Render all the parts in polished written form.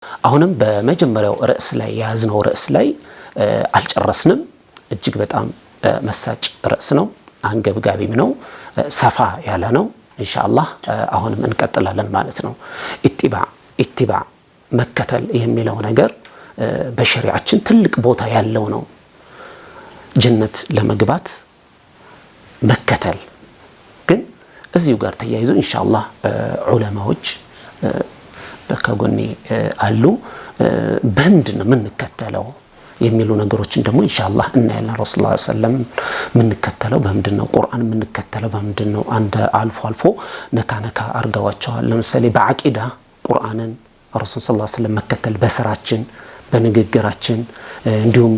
አሁንም በመጀመሪያው ርዕስ ላይ ያዝነው ርዕስ ላይ አልጨረስንም እጅግ በጣም መሳጭ ርዕስ ነው አንገብጋቢም ነው ሰፋ ያለ ነው ኢንሻአላህ አሁንም እንቀጥላለን ማለት ነው ኢትባዕ መከተል የሚለው ነገር በሸሪዓችን ትልቅ ቦታ ያለው ነው ጀነት ለመግባት መከተል ግን እዚሁ ጋር ተያይዞ ኢንሻአላህ ዑለማዎች በከጎኔ አሉ በእንድነው ምንከተለው የሚሉ ነገሮችን ደግሞ ኢንሻአላህ እናያለን ረሱላህ ሰለም ምንከተለው በእንድነው ቁርአን ምንከተለው በእንድነው አንደ አልፎ ነካ አርጋዋቸዋል ለምሳሌ በአቂዳ ቁርአንን ረሱላህ ሰለላሁ ዐለይሂ ወሰለም መከተል በስራችን በንግግራችን እንዲሁም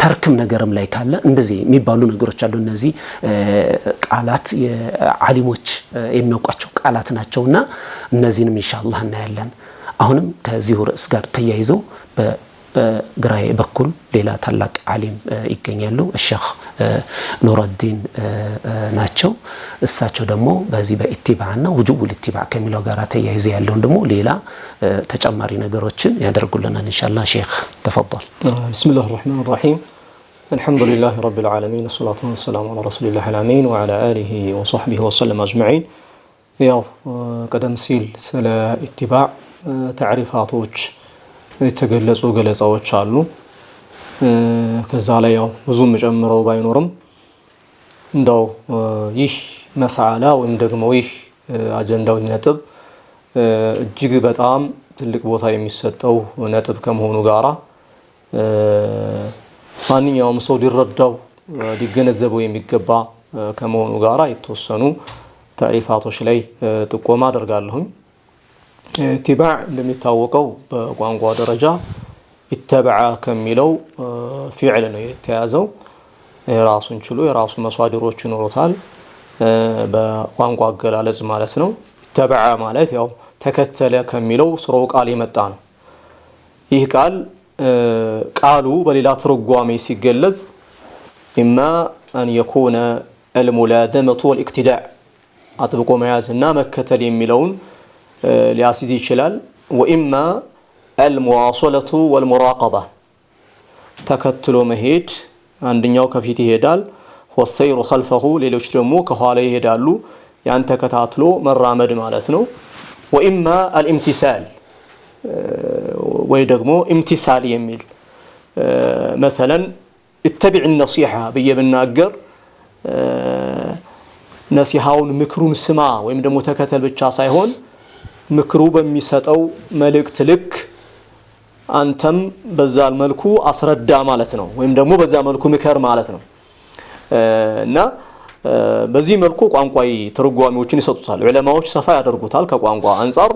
ተርክም ነገርም ላይ ካለ እንደዚህ የሚባሉ ነገሮች አሉ እነዚህ ቃላት የዓሊሞች የሚያውቋቸው ቃላት ናቸውና እነዚህንም ኢንሻአላህ እናያለን አሁንም ከዚህ ርዕስ ጋር ተያይዞ በግራዬ በኩል ሌላ ታላቅ ዓሊም ይገኛሉ الشيخ ኑረዲን ናቸው እሳቸው ደግሞ በዚህ በኢትባዕና وجوب الاتباع ከሚለው ጋር ተያይዞ ያለው ደግሞ ሌላ ተጨማሪ ነገሮችን ያደርጉልናል ኢንሻአላህ ሼክ ተፈضل بسم الله الرحمن الرحيم الحمد لله رب العالمين والصلاه والسلام على رسول الله الامين وعلى اله وصحبه وسلم اجمعين ያው ቀደም ሲል ስለ ኢትባዕ ታሪፋቶች የተገለጹ ገለጻዎች አሉ ከዛ ላይ ያው ብዙ መጨመረው ባይኖርም እንደው ይህ መስአላ ወይም ደግሞ ይህ አጀንዳው ነጥብ እጅግ በጣም ትልቅ ቦታ የሚሰጠው ነጥብ ከመሆኑ ጋራ ማንኛውም ሰው ሊረዳው ሊገነዘበው የሚገባ ከመሆኑ ጋራ የተወሰኑ ታሪፋቶች ላይ ጥቆማ አደርጋለሁኝ ኢትባዕ እንደሚታወቀው በቋንቋ ደረጃ ኢተበዐ ከሚለው ፊዕል ነው የተያዘው ራሱን ችሎ የራሱ መስዋዕሮች ይኖሩታል በቋንቋ አገላለጽ ማለት ነው ኢተበዐ ማለት ያው ተከተለ ከሚለው ስራው ቃል የመጣ ነው ይህ ቃሉ በሌላ ትርጓሜ ሲገለጽ ኢማ አን يكون الملازمه والاقتداء አጥብቆ መያዝና መከተል የሚለውን ሊያስይዝ ይችላል وإما المواصلة والمراقبة ተከትሎ መሄድ አንደኛው ከፊት ይሄዳል والسير خلفه ሌሎች ደግሞ ከኋላ ይሄዳሉ ያን ተከታትሎ መራመድ ማለት ነው وإما الامتثال ወይ ደግሞ امتثال የሚል مثلا اتبع النصيحة በየብናገር ነሲሃውን ምክሩን ስማ ወይም ደግሞ ተከተል ብቻ ሳይሆን ምክሩ በሚሰጠው መልእክት ልክ አንተም በዛ መልኩ አስረዳ ማለት ነው ወይም ደግሞ በዛ መልኩ ምከር ማለት ነው እና በዚህ መልኩ ቋንቋይ ትርጓሜዎችን ይሰጡታል ዑለማዎች ሰፋ ያደርጉታል ከቋንቋ አንፃር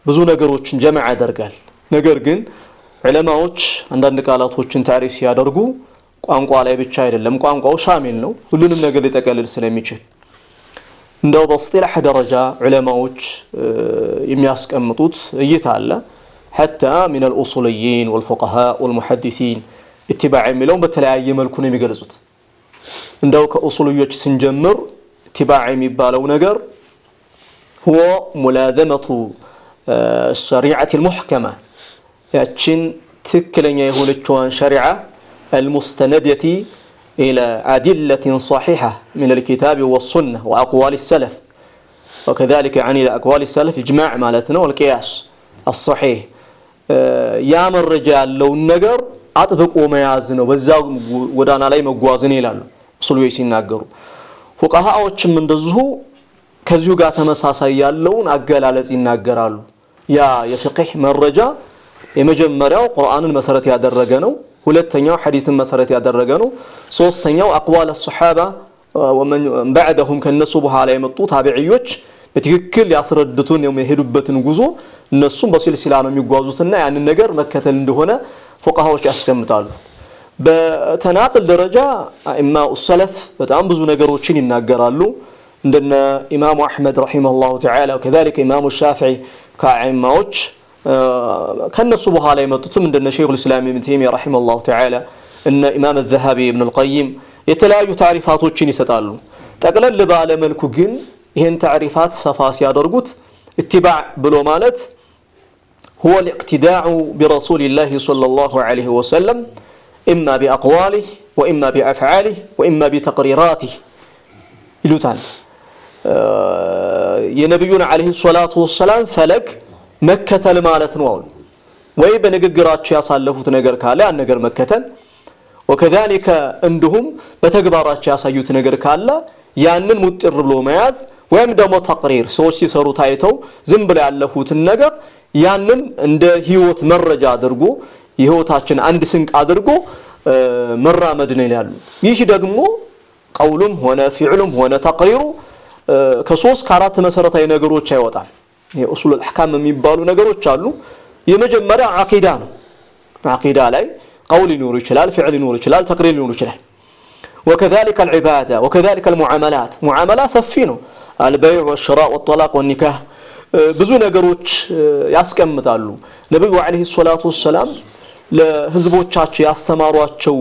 ብዙ ነገሮችን ጀማዓ ያደርጋል ነገር ግን ዑለማዎች አንዳንድ ቃላቶችን ታሪፍ ሲያደርጉ ቋንቋ ላይ ብቻ አይደለም ቋንቋው ሻሚል ነው ሁሉንም ነገር ሊጠቀልል ስለሚችል እንደው በስጢላህ ደረጃ ዑለማዎች የሚያስቀምጡት እይታ አለ حتى من الاصوليين والفقهاء والمحدثين اتباع የሚለውን በተለያየ መልኩ ነው የሚገልጹት እንደው ከኡሱልዮች ስንጀምር اتباع የሚባለው ነገር هو ملازمه الشريعه المحكمه ያችን ትክክለኛ የሆነችዋን ሸሪዓ المستندة إلى أدلة صحيحة من الكتاب والسنة وأقوال السلف وكذلك يعني أقوال السلف إجماع مالتنا والقياس الصحيح يا من رجال لو النجر أطبقوا ميازنه وزاو ودانا لاي مغوازن ይላሉ ሱሉይ ሲናገሩ ፉቃሃዎች ምን እንደዚሁ ከዚሁ ጋር ተመሳሳይ ያለውን አገላለጽ ይናገራሉ ያ የፍቅህ መረጃ የመጀመሪያው ቁርአንን መሰረት ያደረገ ነው ሁለተኛው ሐዲስን መሰረት ያደረገ ነው ሶስተኛው አቅዋል الصحابه ومن بعدهم ከነሱ በኋላ የመጡ ታቢዒዎች በትክክል ያስረዱትን የሚሄዱበትን ጉዞ እነሱም በሲልሲላ ነው የሚጓዙትና ያንን ነገር መከተል እንደሆነ ፉቃሃዎች ያስቀምጣሉ በተናጥል ደረጃ ኢማ السلف በጣም ብዙ ነገሮችን ይናገራሉ እንደነ ኢማሙ አህመድ ረሂመሁላሁ ተዓላ وكذلك ኢማሙ ሻፊዒ ከአይማዎች ከነሱ በኋላ የመጡትም እንደነ ሸይኹል እስላም ኢብኑ ተይሚያ ረሂመሁላሁ ተዓላ እነ ኢማም الذهبي ابن القيم የተለያዩ ታሪፋቶችን ይሰጣሉ ጠቅለል ባለ መልኩ ግን ይሄን ታሪፋት ሰፋ ሲያደርጉት ኢትባዕ ብሎ ማለት هو الاقتداء برسول الله صلى الله عليه وسلم إما بأقواله وإما بأفعاله وإما بتقريراته يلوتان የነብዩን አለይሂ ሰላቱ ወሰላም ፈለግ መከተል ማለት ነው ወይ በንግግራቸው ያሳለፉት ነገር ካለ ያን ነገር መከተል ወከዛሊከ እንዲሁም በተግባራቸው ያሳዩት ነገር ካለ ያንን ሙጥር ብሎ መያዝ ወይም ደግሞ ተቅሪር ሰዎች ሲሰሩ ታይተው ዝም ብለው ያለፉትን ነገር ያንን እንደ ህይወት መረጃ አድርጎ የህይወታችን አንድ ስንቅ አድርጎ መራመድ ነው ይላሉ ይህ ደግሞ ቀውሉም ሆነ ፊዕሉም ሆነ ተቅሪሩ ከሶስት ከአራት መሰረታዊ ነገሮች አይወጣም የኡሱል الأحكام የሚባሉ ነገሮች አሉ የመጀመሪያ አቂዳ ነው አቂዳ ላይ قول ينور ይችላል ፊዕል ይኖር ይችላል ተቅሪር ይኖር ይችላል وكذلك العباده وكذلك المعاملات معاملات ሰፊ ነው البيع والشراء والطلاق والنكاح ብዙ ነገሮች ያስቀምጣሉ ነብዩ አለይሂ ሰላቱ ወሰለም ለህዝቦቻቸው ያስተማሯቸው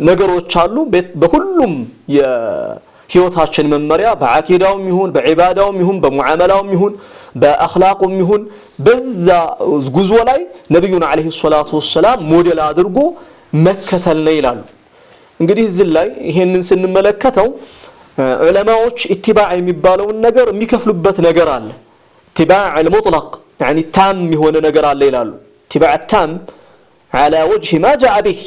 ነገሮች አሉ በሁሉም የህይወታችን መመሪያ በአቂዳውም ይሁን በዒባዳውም ይሁን በሙዓመላውም ይሁን በአኽላቁም ይሁን በዛ ጉዞ ላይ ነብዩን አለይሂ ሰላቱ ወሰለም ሞዴል አድርጎ መከተል ነው ይላሉ እንግዲህ እዚህ ላይ ይሄንን ስንመለከተው ዑለማዎች ኢትባዕ የሚባለውን ነገር የሚከፍሉበት ነገር አለ ኢትባዕ المطلق يعني ታም የሆነ ነገር አለ ይላሉ ኢትባዕ ታም على وجه ما جاء به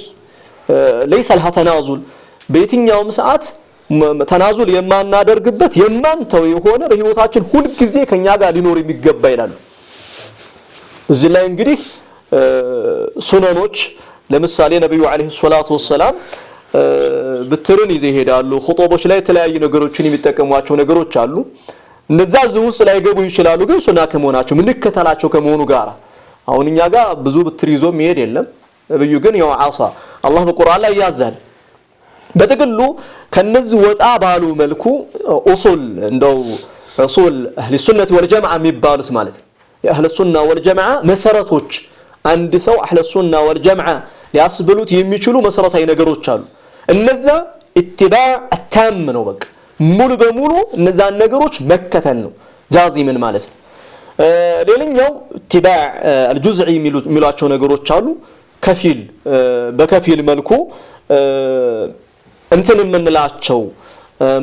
ليس لها تنازل በየትኛውም ሰዓት ተናዙል የማናደርግበት የማንተው የሆነ በህይወታችን ሁሉ ጊዜ ከኛ ጋር ሊኖር የሚገባ ይላሉ እዚህ ላይ እንግዲህ ሱናኖች ለምሳሌ ነብዩ አለይሂ ሰላቱ ወሰለም በትርን ይዘሄዳሉ ኹጥቦች ላይ ተለያዩ ነገሮችን የሚጠቀሟቸው ነገሮች አሉ እነዛ ውስጥ ላይ ገቡ ይችላሉ ግን ሱና ከመሆናቸው ምንከተላቸው ከመሆኑ ጋር አሁን እኛ ጋር ብዙ በትር ይዞ መሄድ የለም ነብዩ ግን ያው ዓሳ አላህ በቁርአን ላይ ያዛል በተገሉ ከነዚህ ወጣ ባሉ መልኩ ኡሱል እንደው ኡሱል አህሊ ሱነት ወልጀማዓ የሚባሉት ማለት ነው የአህሊ ሱና ወልጀማዓ መሰረቶች አንድ ሰው አህሊ ሱና ወልጀማዓ ሊያስብሉት የሚችሉ መሰረታዊ ነገሮች አሉ እነዛ ኢትባዕ አታም ነው በቃ ሙሉ በሙሉ እነዛ ነገሮች መከተል ነው ጃዚምን ማለት ነው ሌላኛው ኢትባዕ الجزئي የሚሏቸው ነገሮች አሉ ከፊል በከፊል መልኩ እንትን ምንላቸው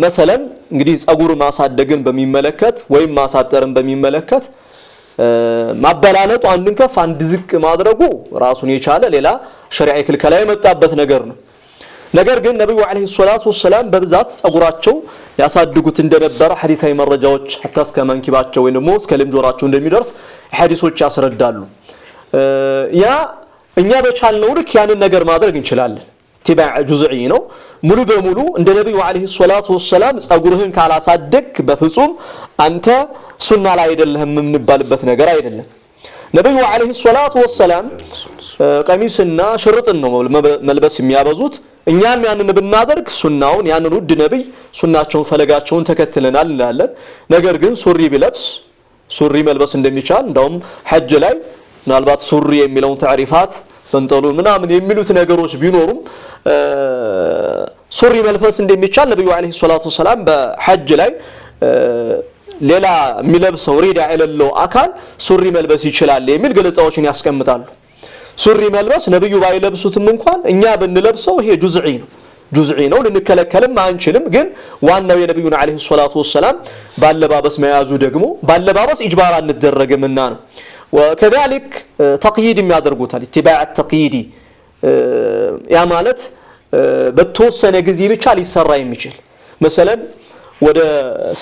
مثلا እንግዲህ ጸጉር ማሳደግን በሚመለከት ወይም ማሳጠርን በሚመለከት ማበላለጡ አንድን ከፍ አንድ ዝቅ ማድረጉ ራሱን የቻለ ሌላ ሸሪዓዊ ክልከላ የመጣበት ነገር ነው ነገር ግን ነብዩ አለይሂ ሰላቱ ወሰለም በብዛት ጸጉራቸው ያሳድጉት እንደነበረ ሐዲሳዊ መረጃዎች hatta እስከ መንኪባቸው ወይ ደግሞ እስከ ልምጆራቸው እንደሚደርስ ሐዲሶች ያስረዳሉ ያ እኛ በቻልነው ልክ ያንን ነገር ማድረግ እንችላለን ኢትባዕ ጁዝዒ ነው ሙሉ በሙሉ እንደ ነብዩ አለይሂ ሰላቱ ወሰለም ጸጉርህን ካላሳደግ በፍጹም አንተ ሱና ላይ አይደለህም የምንባልበት ነገር አይደለም ነብዩ አለይሂ ሰላቱ ወሰለም ቀሚስና ሽርጥን ነው መልበስ የሚያበዙት እኛም ያንን ብናደርግ ሱናውን ያንን ውድ ነብይ ሱናቸውን ፈለጋቸውን ተከትለናል እንላለን ነገር ግን ሱሪ ቢለብስ ሱሪ መልበስ እንደሚቻል እንደውም ሐጅ ላይ ምናልባት ሱሪ የሚለውን ታሪፋት በንጠሉ ምናምን የሚሉት ነገሮች ቢኖሩም ሱሪ መልበስ እንደሚቻል ነብዩ አለይሂ ሰላቱ ወሰለም በሐጅ ላይ ሌላ የሚለብሰው ሪዳ የሌለው አካል ሱሪ መልበስ ይችላል የሚል ገለጻዎችን ያስቀምጣሉ ሱሪ መልበስ ነብዩ ባይለብሱትም እንኳን እኛ ብንለብሰው ይሄ ጁዝዒ ነው ልንከለከልም አንችልም ግን ዋናው የነብዩን አለይሂ ሰላቱ ወሰለም ባለባበስ መያዙ ደግሞ ባለባበስ ኢጅባር አንደረግምና ነው وكذلك تقييد የሚያደርጉታል اتباع التقييد ያ ማለት በተወሰነ ጊዜ ብቻ ሊሰራ የሚችል مثلا ወደ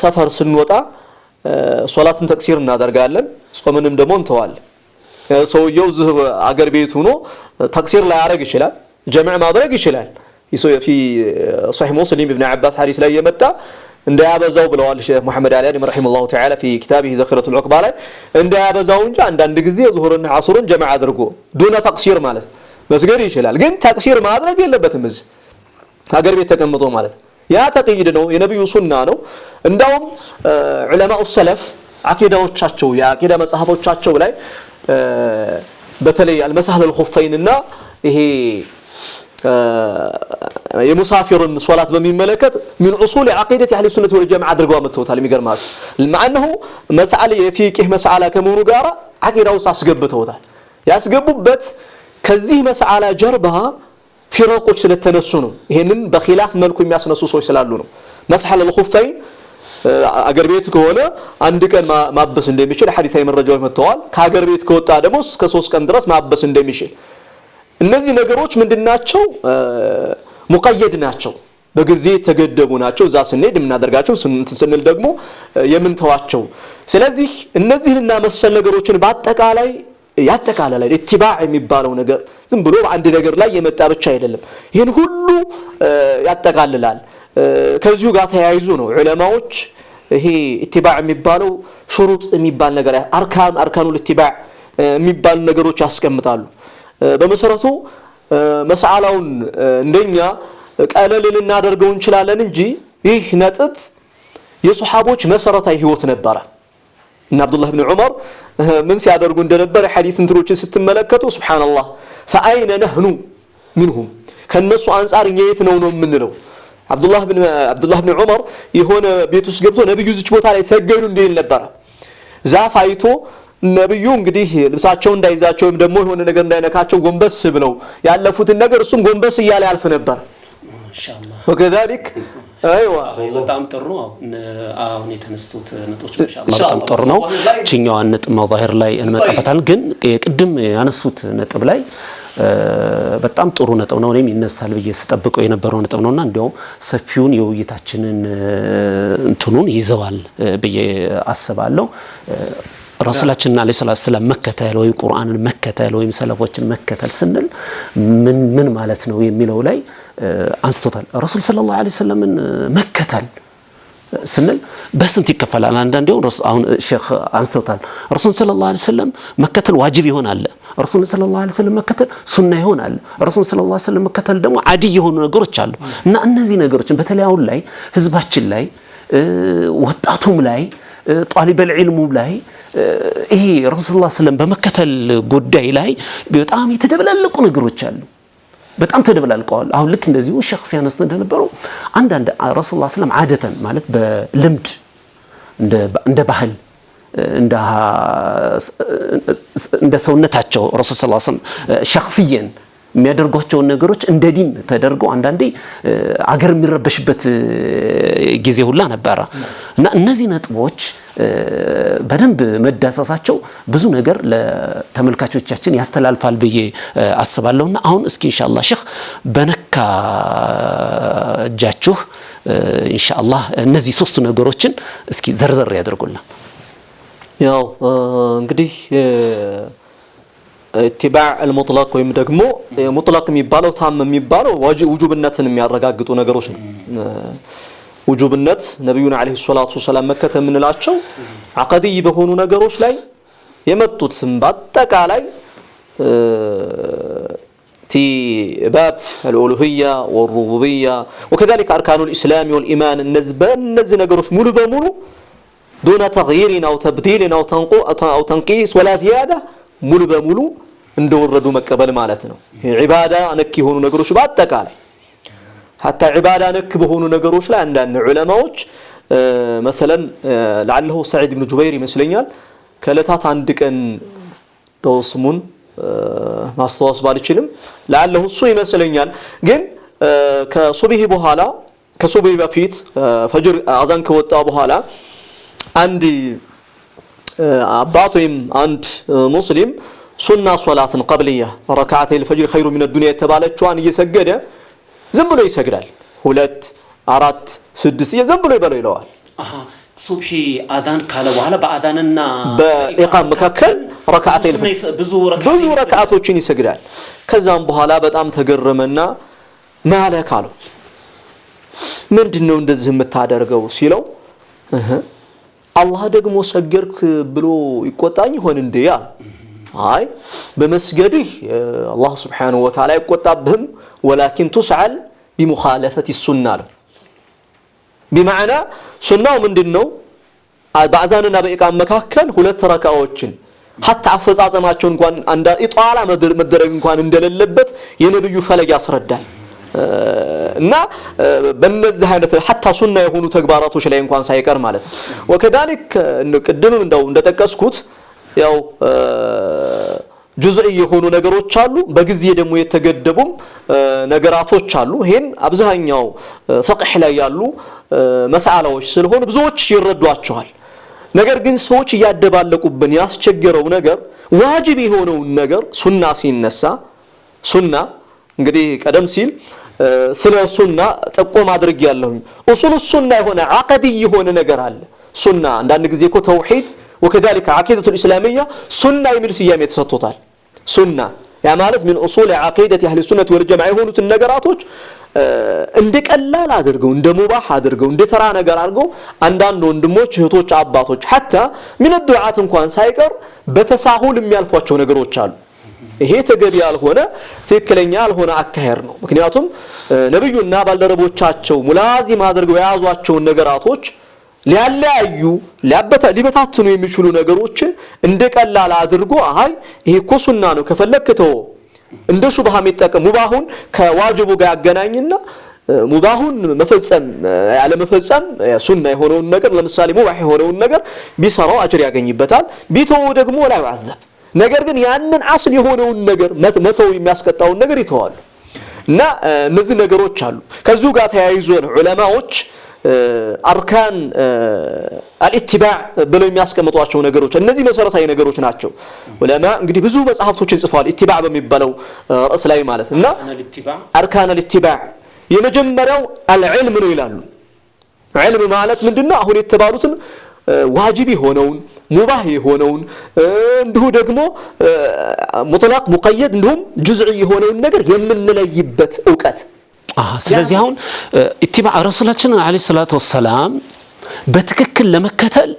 ሰፈር ስንወጣ ሶላትን ተክሲር እናደርጋለን ጾምንም ደግሞ እንተዋለን ሰውየው ዝህ አገር ቤት ሆኖ ተክሲር ላይ ያረግ ይችላል ጀማዕ ማድረግ ይችላል في صحيح مسلم ابن عباس حديث ላይ የመጣ እንዳያበዛው ብለዋል ሼህ መሐመድ አሊ አደም ረሂመሁላሁ ተዓላ في كتابه ذخيرة العقبة ላይ እንዳያበዛው እንጂ አንዳንድ ጊዜ ዙሁርና ዓስርን ጀማዕ አድርጎ ዱነ ተክሲር ማለት መስገድ ይችላል ግን ተክሲር ማድረግ የለበትም እዚህ ሀገር ቤት ተቀምጦ ማለት ያ ተቅይድ ነው የነብዩ ሱና ነው እንዳውም ዑለማኡ ሰለፍ አቂዳዎቻቸው የአቂዳ መጽሐፎቻቸው ላይ በተለይ አልመሳህል الخفين ይሄ የሙሳፊርን ሶላት በሚመለከት من اصول عقيده اهل السنه والجماعه አድርገው አመጣውታል የሚገርማው مع انه مساله የፊቅህ مساله ከመሆኑ ጋራ አቂዳ ውስጥ አስገብተውታል። ያስገቡበት ከዚህ መስአላ ጀርባ ፊረቆች ስለተነሱ ነው። ይሄንን በኺላፍ መልኩ የሚያስነሱ ሰዎች ስላሉ ነው። መስሐል الخفين አገር ቤት ከሆነ አንድ ቀን ማበስ እንደሚችል ሐዲሳዊ መረጃዎች መጥተዋል። ከአገር ቤት ከወጣ ደግሞ እስከ 3 ቀን ድረስ ማበስ እንደሚችል። እነዚህ ነገሮች ምንድናቸው? ሙቀየድ ናቸው፣ በጊዜ ተገደቡ ናቸው። እዛ ስንሄድ የምናደርጋቸው ስንል ደግሞ የምንተዋቸው። ስለዚህ እነዚህንና መሰል ነገሮችን በአጠቃላይ ያጠቃልላል። ኢትባዕ የሚባለው ነገር ዝም ብሎ አንድ ነገር ላይ የመጣ ብቻ አይደለም። ይሄን ሁሉ ያጠቃልላል። ከዚሁ ጋር ተያይዞ ነው ዑለማዎች ይሄ ኢትባዕ የሚባለው ሹሩጥ የሚባል ነገር አርካኑል ኢትባዕ የሚባል ነገሮች ያስቀምጣሉ። በመሰረቱ መስአላውን እንደኛ ቀለል ልናደርገው እንችላለን እንጂ ይህ ነጥብ የሱሐቦች መሰረታዊ ህይወት ነበረ። እና አብዱላህ ኢብኑ ዑመር ምን ሲያደርጉ እንደነበር ሐዲስ እንትሮችን ስትመለከቱ ሱብሃንአላህ فأين نحن منهم ከነሱ አንፃር የት ነው የምንለው? አብዱላህ ኢብኑ ዑመር የሆነ ቤት ውስጥ ገብቶ ነብዩ እዚች ቦታ ላይ ሰገዱ እንዲል ነበር። ዛፍ አይቶ ነብዩ እንግዲህ ልብሳቸው እንዳይዛቸው ወይም ደግሞ የሆነ ነገር እንዳይነካቸው ጎንበስ ብለው ያለፉትን ነገር እሱም ጎንበስ እያለ ያልፍ ነበር። ማሻአላህ ወከذلك ايوه በጣም ጥሩ ነው። አሁን የተነሱት ነጥቦች ማሻአላህ በጣም ጥሩ ነው። እኛዋን ነጥብ መዛሂር ላይ እንመጣበታለን። ግን ቅድም ያነሱት ነጥብ ላይ በጣም ጥሩ ነጥብ ነው። እኔም ይነሳል ብዬ ስጠብቀው የነበረው ነጥብ ነውና እንዲያው ሰፊውን የውይይታችንን እንትኑን ይዘዋል ብዬ አስባለሁ። ረሱላችን አለይሂ ሰላቱ ሰላም መከተል ወይ ቁርአንን መከተል ወይ ሰለፎችን መከተል ስንል ምን ማለት ነው የሚለው ላይ አንስቶታል። ረሱል ሰለላሁ ዐለይሂ ወሰለምን መከተል ስንል በስንት ይከፈላል? አንዳንዴው አሁን ሼክ አንስቶታል። ረሱል ሰለላሁ ዐለይሂ ወሰለም መከተል ዋጅብ ይሆናል። ረሱል ሰለላሁ ዐለይሂ ወሰለም መከተል ሱና ይሆናል። ረሱል ሰለላሁ ዐለይሂ ወሰለም መከተል ደግሞ አዲ የሆኑ ነገሮች አሉ እና እነዚህ ነገሮችን በተለይ አሁን ላይ ህዝባችን ላይ ወጣቱም ላይ ጧሊበል ዒልሙ ላይ ይሄ ረሱል ሰለላሁ ዐለይሂ ወሰለም በመከተል ጉዳይ ላይ በጣም የተደበላለቁ ነገሮች አሉ። በጣም ተደበላልቀዋል። አሁን ልክ እንደዚሁ ሸክስ ያነስተ እንደነበረው አንዳንድ ረሱል ሰለላሁ ዐለይሂ ወሰለም ዓደተን ማለት በልምድ እንደ ባህል እንደ ሰውነታቸው ረሱል ሰለላሁ ዐለይሂ ወሰለም ሸክስየን የሚያደርጓቸው ነገሮች እንደ ዲን ተደርገው አንዳንዴ አገር የሚረበሽበት ጊዜ ሁላ ነበረ እና እነዚህ ነጥቦች በደንብ መዳሰሳቸው ብዙ ነገር ለተመልካቾቻችን ያስተላልፋል ብዬ አስባለሁና አሁን እስኪ ኢንሻአላህ ሼክ በነካ እጃችሁ ኢንሻአላህ እነዚህ ሶስቱ ነገሮችን እስኪ ዘርዘር ያደርጉልን። ያው እንግዲህ ኢትባዕ አልሙጥለቅ ወይም ደግሞ ሙጥለቅ የሚባለው ታም የሚባለው ውጁብነትን የሚያረጋግጡ ነገሮች ነው። ውጁብነት ነብዩና አለይሂ ሰላቱ ወሰላም መከተል የምንላቸው አቀድይ በሆኑ ነገሮች ላይ የመጡትም በአጠቃላይ ቲ ባብ አልኡሉሂያ ወሩቡቢያ ወከذلك አርካኑ الاسلام والايمان እነዚህ ነገሮች ሙሉ በሙሉ دون تغيير او تبديل او تنقيص ولا زياده ሙሉ በሙሉ እንደወረዱ መቀበል ማለት ነው። ዒባዳ ነክ የሆኑ ነገሮች በአጠቃላይ حتى ዒባዳ ነክ በሆኑ ነገሮች ላይ አንዳንድ ዑለማዎች مثلا لعله سعيد بن جبير ይመስለኛል ከለታት አንድ ቀን ደውስሙን ማስተዋስ ባልችልም لعله እሱ ይመስለኛል ግን ከሱብሂ በኋላ ከሱብሂ በፊት ፈጅር አዛን ከወጣ በኋላ አንድ አባት ወይም አንድ ሙስሊም ሱና ሶላትን ቀብልያ ረካዓተይ الفجر خير من الدنيا የተባለችዋን እየሰገደ ዝም ብሎ ይሰግዳል። 2 4 6 ዝም ብሎ ይለዋል። ሱብሂ አዛን ካለ በኋላ በአዛንና በኢቃም መካከል ረካዓተይ ብዙ ረካዓቶችን ይሰግዳል። ከዛም በኋላ በጣም ተገረመና ማለክ አለው ምንድነው እንደዚህ የምታደርገው ሲለው አላህ ደግሞ ሰገርክ ብሎ ይቆጣኝ ሆነ እንዴ? አይ በመስገድህ አላህ Subhanahu Wa Ta'ala ይቆጣብህም ولكن تسعل بمخالفة السنة بمعنى ሱናው ምንድነው? በአዛንና በኢቃም መካከል 2 ረካዓዎችን حتى አፈጻጸማቸው እንኳን አንዳ ኢጣላ መደረግ እንኳን እንደሌለበት የነብዩ ፈለግ ያስረዳል። እና በእነዚህ አይነት حتى ሱና የሆኑ ተግባራቶች ላይ እንኳን ሳይቀር ማለት ነው። وكذلك ቅድም እንደጠቀስኩት ያው ጁዝኢ የሆኑ ነገሮች አሉ በጊዜ ደግሞ የተገደቡም ነገራቶች አሉ ይሄን አብዛኛው ፍቅህ ላይ ያሉ መስአላዎች ስለሆኑ ብዙዎች ይረዷቸዋል ነገር ግን ሰዎች ያደባለቁብን ያስቸገረው ነገር ዋጅብ የሆነው ነገር ሱና ሲነሳ ሱና እንግዲህ ቀደም ሲል ስለ ሱና ጠቆም አድርግ ያለው ኡሱል ሱና የሆነ አቀዲ የሆነ ነገር አለ ሱና አንዳንድ ጊዜ እኮ ተውሂድ وكذلك عقيدة الإسلامية سنة يميل سيامي تسطوطال سنة يعني مالت من أصول عقيدة أهل السنة والجماعة هونو النقراتوش اندك ألا لا درقو اند مباح درقو اند ترانا قرارقو اندانو اندموش هتوش عباتوش حتى من الدعاة انكوان سايقر بتساهول ميالفوشو نقروشال ይሄ ተገቢ ያልሆነ ትክክለኛ ያልሆነ አካሄድ ነው ምክንያቱም ነብዩና ባልደረቦቻቸው ሙላዚም አድርገው ያዟቸው ነገራቶች ሊያለያዩ ሊበታትኑ የሚችሉ ነገሮችን እንደቀላል አድርጎ አይ ይሄ እኮ ሱና ነው ከፈለክተው እንደ ሹብሃ የሚጠቀም ሙባሁን ከዋጅቡ ጋር ያገናኝና ሙባሁን መፈጸም ያለ መፈጸም ሱና የሆነውን ነገር ለምሳሌ ሙባህ የሆነውን ነገር ቢሰራው አጅር ያገኝበታል ቢተው ደግሞ ላይ ያዘብ ነገር ግን ያንን አስል የሆነውን ነገር መተው የሚያስቀጣውን ነገር ይተዋሉ እና እነዚህ ነገሮች አሉ ከዚሁ ጋር ተያይዞ ዑለማዎች አርካን አልኢትባዕ ብለው የሚያስቀምጧቸው ነገሮች እነዚህ መሰረታዊ ነገሮች ናቸው ዑለማ እንግዲህ ብዙ መጽሐፍቶችን ጽፈዋል ኢትባዕ በሚባለው ርዕስ ላይ ማለት እና አርካን አልኢትባዕ የመጀመሪያው አልዕልም ነው ይላሉ ዕልም ማለት ምንድነው አሁን የተባሉትን ዋጅብ የሆነውን ሙባህ የሆነውን እንዲሁ ደግሞ ሙጥለቅ ሙቀየድ እንዲሁም ጁዝዒ የሆነውን ነገር የምንለይበት ዕውቀት ስለዚህ አሁን ኢትባዕ ረሱላችን አለይሂ ሰላቱ ወሰለም በትክክል ለመከተል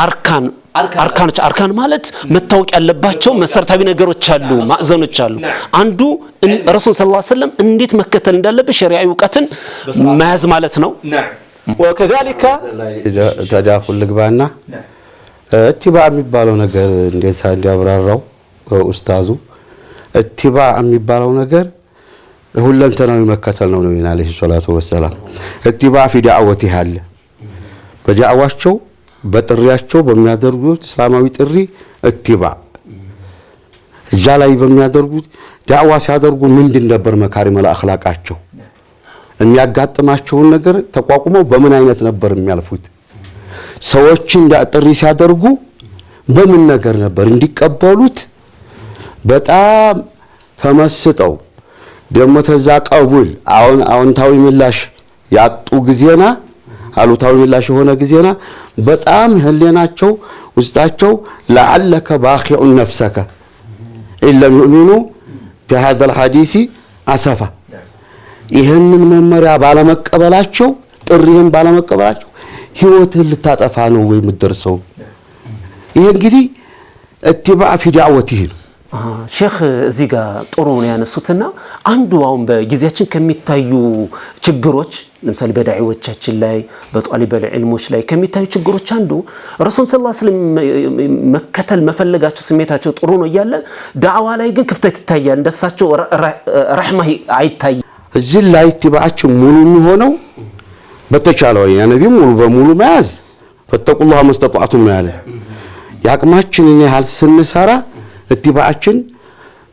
አርካን ማለት መታወቅ ያለባቸው መሰረታዊ ነገሮች አሉ ማዕዘኖች አሉ አንዱ ረሱል ሰለላሁ ዐለይሂ ወሰለም እንዴት መከተል እንዳለበት ሸሪዓዊ ዕውቀትን መያዝ ማለት ነው وكذلك ተዳኹል ልግባና ኢትባዕ የሚባለው ነገር እንዴት እንዲያብራራው ኡስታዙ ኢትባዕ የሚባለው ነገር ሁለንተናዊ መከተል ነው ነብዩ አለይሂ ሰላቱ ወሰለም ኢትባዕ في دعوته አለ በዳዕዋቸው በጥሪያቸው በሚያደርጉት እስላማዊ ጥሪ ኢትባዕ እዛ ላይ በሚያደርጉት ዳዕዋ ሲያደርጉ ምንድን ነበር መካሪመል አኽላቃቸው የሚያጋጥማቸውን ነገር ተቋቁመው በምን አይነት ነበር የሚያልፉት ሰዎችን ጥሪ ሲያደርጉ በምን ነገር ነበር እንዲቀበሉት በጣም ተመስጠው ደሞ ተዛ ቀቡል አዎንታዊ ምላሽ ያጡ ጊዜና አሉታዊ ምላሽ ሆነ ጊዜና በጣም ህሊናቸው ውስጣቸው لعلك باخع نفسك الا يؤمنوا بهذا الحديث اسفا ይሄንን መመሪያ ባለመቀበላቸው ጥሪን ባለመቀበላቸው ህይወትን ልታጠፋ ነው ወይ ምድርሰው ይሄ እንግዲህ ኢትባዕ في دعوته ሼክ እዚህ ጋር ጥሩ ነው ያነሱትና አንዱ አሁን በጊዜያችን ከሚታዩ ችግሮች ለምሳሌ በዳዒዎቻችን ላይ በጧሊበል ዒልሞች ላይ ከሚታዩ ችግሮች አንዱ ረሱል ሰለላሁ ዐለይሂ ወሰለም መከተል መፈለጋቸው ስሜታቸው ጥሩ ነው እያለ ዳዕዋ ላይ ግን ክፍተት ይታያል እንደሳቸው ረህማ አይታይ እዚህ ላይ ኢትባዓችን ሙሉ የሚሆነው በተቻለው የነብዩ ሙሉ በሙሉ መያዝ ፈተቁላህ መስተጣዕቱም ያለ ያቅማችንን ያህል ስንሰራ ኢትባዓችን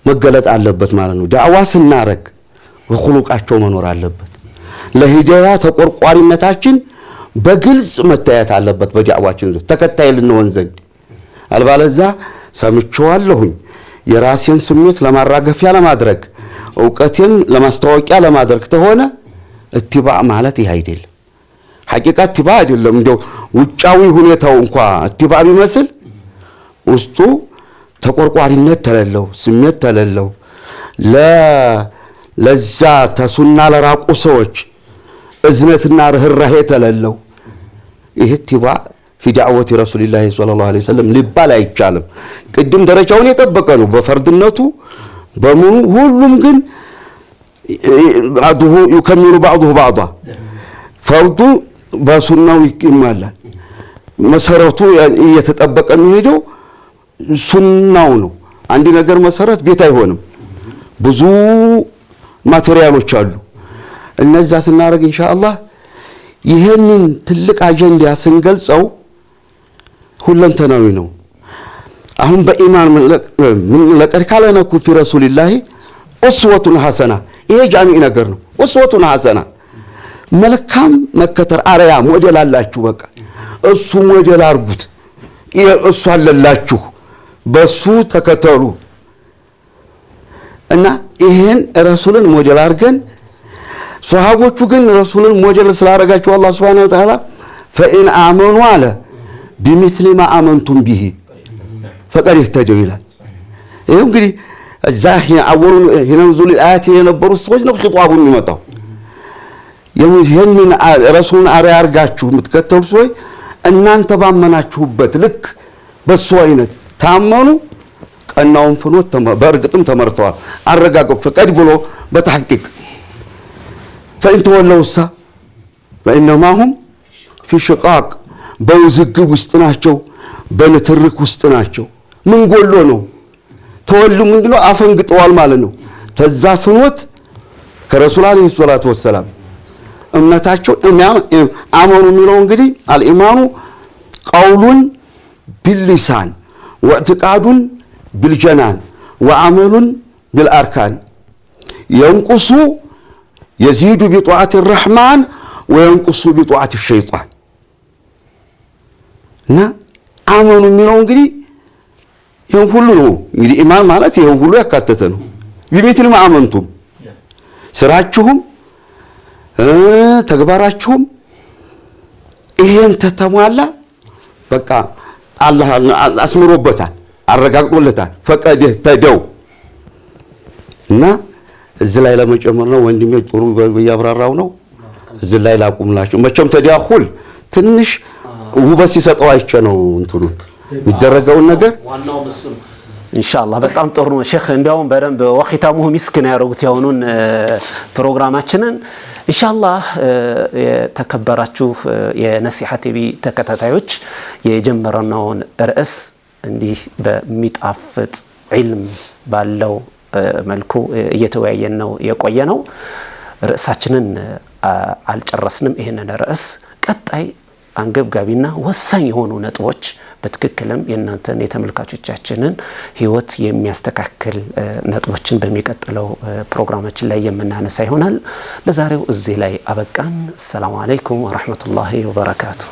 መገለጥ አለበት ማለት ነው ዳዕዋ ስናረግ ወኹሉቃቸው መኖር አለበት ለሂዳያ ተቆርቋሪነታችን በግልጽ መታየት አለበት በዳዕዋችን ተከታይ ልንሆን ዘንድ አልባለዛ ሰምቼዋለሁኝ የራሴን ስሜት ለማራገፊያ ለማድረግ ዕውቀቴን ለማስተዋወቂያ ለማድረግ ተሆነ ኢትባዕ ማለት ይሄ አይደለም ሐቂቃ ኢትባዕ አይደለም እንደው ውጫዊ ሁኔታው እንኳን ኢትባዕ ቢመስል ውስጡ ተቆርቋሪነት ተለለው ስሜት ተለለው ለዛ ተሱና ለራቁ ሰዎች እዝነትና ርህራሄ ተለለው ይሄ ኢትባዕ في دعوة رسول الله صلى الله عليه وسلم لبال አይቻልም ቅድም ደረጃውን የጠበቀ ነው በፈርድነቱ በሙሉ ሁሉም ግን بعضه يكمل بعضه بعضا فرض በሱናው ይማላል መሰረቱ እየተጠበቀ የሚሄደው ሱናው ነው አንድ ነገር መሰረት ቤት አይሆንም ብዙ ማቴሪያሎች አሉ እነዛ ስናረግ ኢንሻአላህ ይሄንን ትልቅ አጀንዳ ስንገልጸው ሁለንተናዊ ነው አሁን በኢማን ምን ለቀድ ካለ ነኩ ፊ ረሱልላህ ኡስወቱን ሐሰና ይሄ ጃሚዕ ነገር ነው። ኡስወቱን ሐሰና መልካም መከተር አርያ ሞዴል አላችሁ። በቃ እሱ ሞዴል አርጉት። እሱ አለላችሁ በሱ ተከተሉ እና ይሄን ረሱልን ሞዴል አርገን ሷሃቦቹ ግን ረሱልን ሞዴል ስላረጋቸው አላህ Subhanahu Wa Ta'ala فإن آمنوا على بمثل ما آمنتم به فقد اهتدوا ይላል። ይሄው እንግዲህ ዛህ አወሉ የነዙል አያት የነበሩ ሰዎች ነው ኺጣቡ የሚመጣው። ይሄንን ረሱልን አርያ አርጋችሁ የምትከተሉ ሰዎች እናንተ ባመናችሁበት ልክ በሱ አይነት ታመኑ ቀናውን ፍኖት በእርግጥም ተመርተዋል። አረጋግጡ ፈቀድ ብሎ በተሐቂቅ فإن تولوا فإنما هم في شقاق በውዝግብ ውስጥ ናቸው፣ በንትርክ ውስጥ ናቸው። ምን ጎሎ ነው ተወሉ ምን ብሎ አፈንግጠዋል ማለት ነው። ተዛ ፍኖት ከረሱል አለይሂ ሰላቱ ወሰለም እምነታቸው አመኑ የሚለው እንግዲህ አልኢማኑ ቀውሉን ቢልሊሳን ወእዕቲቃዱን ቢልጀናን ወዐመሉን ቢልአርካን ينقص يزيد بطاعة الرحمن وينقص بطاعة الشيطان نا آمنوا منهم እንግዲህ ይሄን ሁሉ ነው እንግዲህ ኢማን ማለት ይሄን ሁሉ ያካተተ ነው። بمثل ما آمنتم ስራችሁም ተግባራችሁም ይሄን ተተሟላ በቃ አላህ አስምሮበታል፣ አረጋግጦለታል። ፈቀደ ተደው እና እዚህ ላይ ለመጨመር ነው ወንድሜ ጥሩ ያብራራው ነው። እዚህ ላይ ላቁምላችሁ። መቼም ተዲያሁል ትንሽ ውበት ሲሰጠው አይቼ ነው እንትኑ የሚደረገውን ነገር ዋናው መስሉ ኢንሻአላህ በጣም ጥሩ ነው ሼክ። እንዲያውም በደንብ ወኺታሙሁ ሚስክን ያደረጉት ያውኑን ፕሮግራማችንን ኢንሻአላህ የተከበራችሁ የነሲሃ ቲቪ ተከታታዮች የጀመረነውን ርዕስ እንዲህ በሚጣፍጥ ዒልም ባለው መልኩ እየተወያየን ነው የቆየ ነው። ርዕሳችንን አልጨረስንም። ይሄንን ርዕስ ቀጣይ አንገብጋቢና ወሳኝ የሆኑ ነጥቦች በትክክልም የእናንተን የተመልካቾቻችንን ህይወት የሚያስተካክል ነጥቦችን በሚቀጥለው ፕሮግራማችን ላይ የምናነሳ ይሆናል። ለዛሬው እዚህ ላይ አበቃን። ሰላም አለይኩም ወራህመቱላሂ ወበረካቱ።